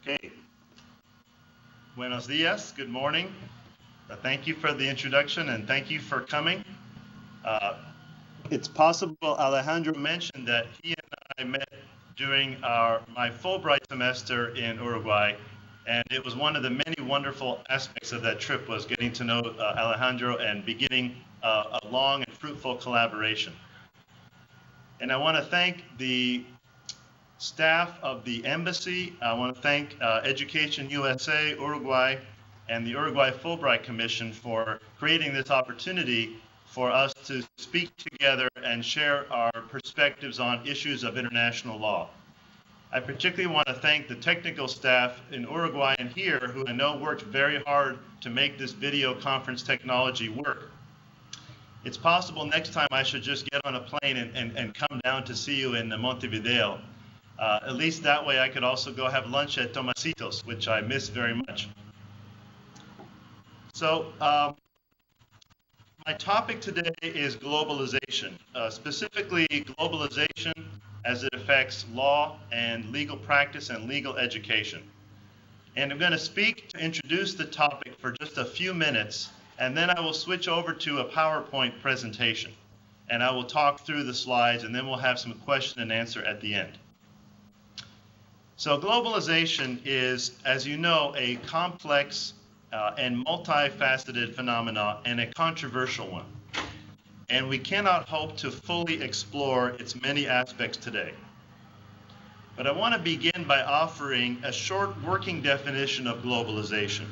Okay. Buenos dias. Good morning. Thank you for the introduction and thank you for coming. It's possible Alejandro mentioned that he and I met during my Fulbright semester in Uruguay, and it was one of the many wonderful aspects of that trip was getting to know Alejandro and beginning a long and fruitful collaboration. And I want to thank the staff of the embassy. I want to thank Education USA, Uruguay, and the Uruguay Fulbright Commission for creating this opportunity for us to speak together and share our perspectives on issues of international law. I particularly want to thank the technical staff in Uruguay and here who I know worked very hard to make this video conference technology work. It's possible next time I should just get on a plane and come down to see you in Montevideo. At least that way I could also go have lunch at Tomasitos, which I miss very much. So my topic today is globalization, specifically globalization as it affects law and legal practice and legal education. And I'm going to speak to introduce the topic for just a few minutes, and then I will switch over to a PowerPoint presentation. And I will talk through the slides, and then we'll have some question and answer at the end. So globalization is, as you know, a complex and multifaceted phenomenon and a controversial one. And we cannot hope to fully explore its many aspects today. But I want to begin by offering a short working definition of globalization,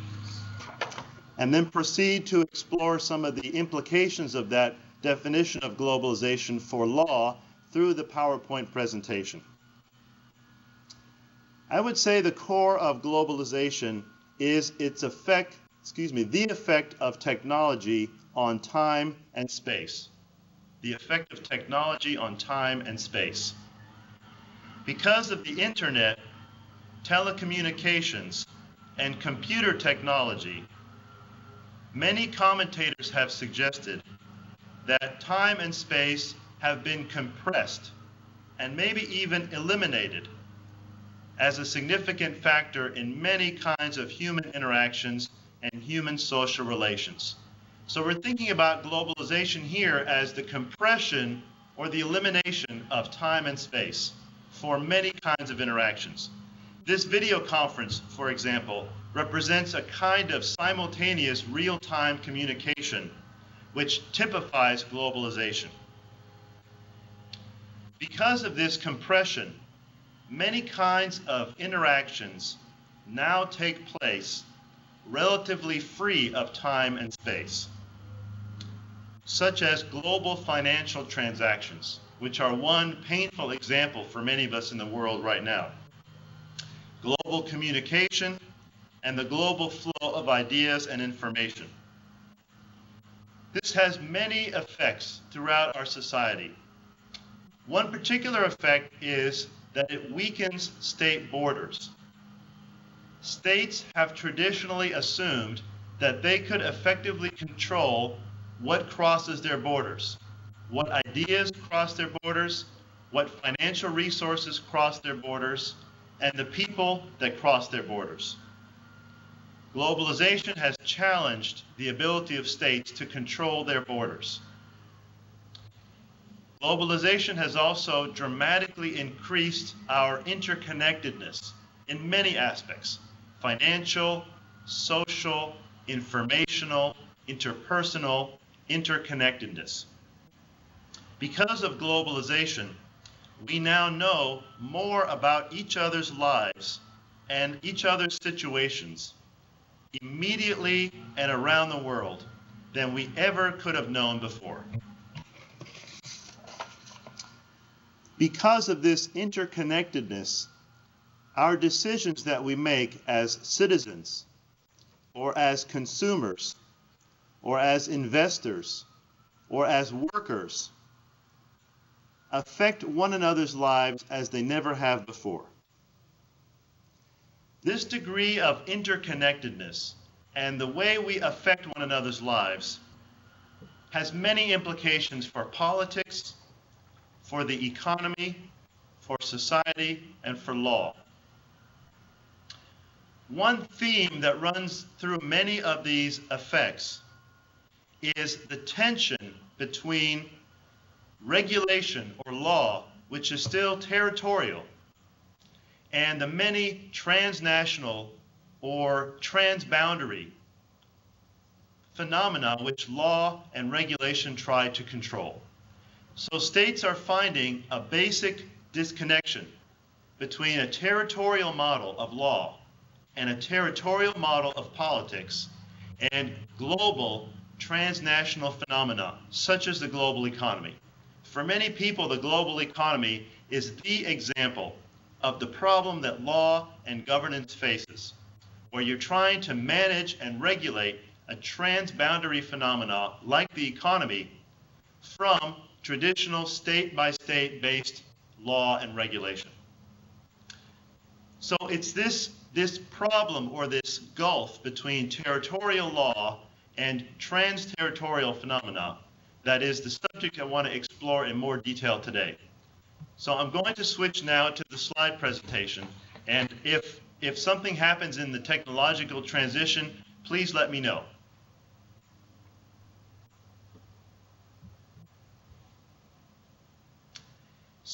and then proceed to explore some of the implications of that definition of globalization for law through the PowerPoint presentation. I would say the core of globalization is its effect, the effect of technology on time and space. The effect of technology on time and space. Because of the internet, telecommunications, and computer technology, many commentators have suggested that time and space have been compressed and maybe even eliminated as a significant factor in many kinds of human interactions and human social relations. So we're thinking about globalization here as the compression or the elimination of time and space for many kinds of interactions. This video conference, for example, represents a kind of simultaneous real-time communication which typifies globalization. Because of this compression, many kinds of interactions now take place relatively free of time and space, such as global financial transactions, which are one painful example for many of us in the world right now. Global communication and the global flow of ideas and information. This has many effects throughout our society. One particular effect is that it weakens state borders. States have traditionally assumed that they could effectively control what crosses their borders, what ideas cross their borders, what financial resources cross their borders, and the people that cross their borders. Globalization has challenged the ability of states to control their borders. Globalization has also dramatically increased our interconnectedness in many aspects: financial, social, informational, interpersonal, interconnectedness. Because of globalization, we now know more about each other's lives and each other's situations immediately and around the world than we ever could have known before. Because of this interconnectedness, our decisions that we make as citizens, or as consumers, or as investors, or as workers, affect one another's lives as they never have before. This degree of interconnectedness and the way we affect one another's lives has many implications for politics, for the economy, for society, and for law. one theme that runs through many of these effects is the tension between regulation or law, which is still territorial, and the many transnational or transboundary phenomena which law and regulation try to control. So states are finding a basic disconnection between a territorial model of law and a territorial model of politics and global transnational phenomena, such as the global economy. For many people, the global economy is the example of the problem that law and governance faces, where you're trying to manage and regulate a transboundary phenomena like the economy from traditional state-by-state based law and regulation. So it's this problem or this gulf between territorial law and trans-territorial phenomena that is the subject I want to explore in more detail today. So I'm going to switch now to the slide presentation, and if something happens in the technological transition, please let me know.